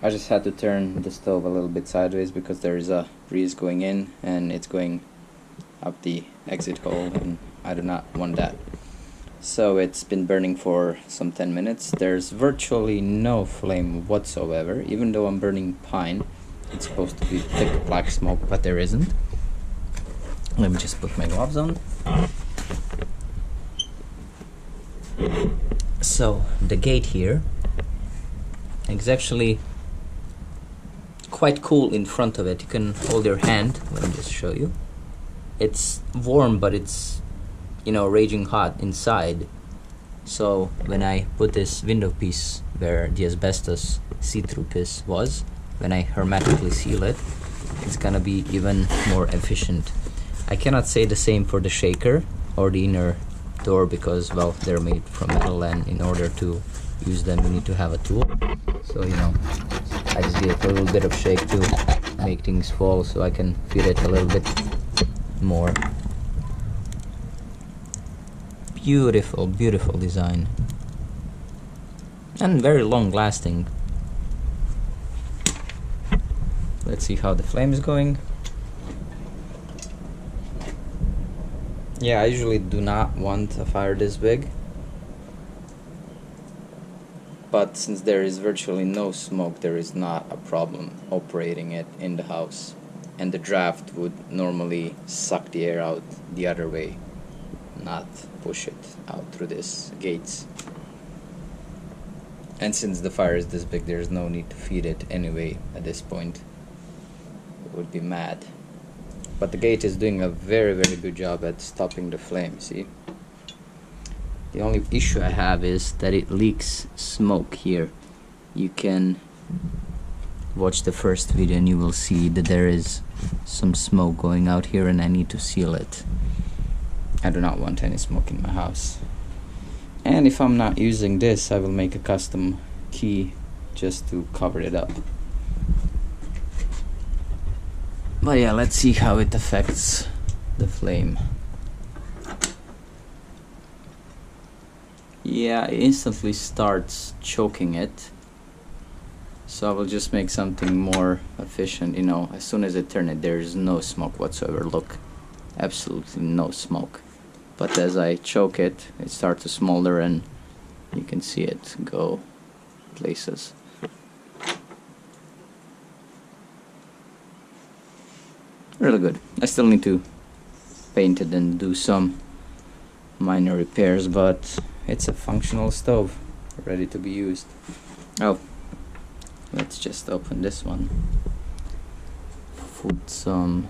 I just had to turn the stove a little bit sideways because there is a breeze going in and it's going up the exit hole, and I do not want that. So it's been burning for some 10 minutes. There's virtually no flame whatsoever, even though I'm burning pine. It's supposed to be thick black smoke, but there isn't. Let me just put my gloves on. So the gate here is actually quite cool in front of it. You can hold your hand. Let me just show you. It's warm, but it's, you know, raging hot inside. So when I put this window piece where the asbestos see-through piece was, when I hermetically seal it, it's gonna be even more efficient. I cannot say the same for the shaker or the inner door because, well, they're made from metal, and in order to use them you need to have a tool. So, you know, I just give it a little bit of shake to make things fall so I can feel it a little bit more. Beautiful, beautiful design. And very long lasting. Let's see how the flame is going. Yeah, I usually do not want a fire this big, but since there is virtually no smoke, there is not a problem operating it in the house, and the draft would normally suck the air out the other way, not push it out through these gates. And since the fire is this big, there's no need to feed it anyway at this point. It would be mad. But the gate is doing a very, very good job at stopping the flame, see? The only issue I have is that it leaks smoke here. You can watch the first video and you will see that there is some smoke going out here, and I need to seal it. I do not want any smoke in my house. And if I'm not using this, I will make a custom key just to cover it up. But yeah, let's see how it affects the flame. Yeah, it instantly starts choking it. So I will just make something more efficient. You know, as soon as I turn it, there is no smoke whatsoever. Look, absolutely no smoke. But as I choke it, it starts to smolder, and you can see it go places. Really good. I still need to paint it and do some minor repairs, but it's a functional stove ready to be used. Oh, let's just open this one. Put some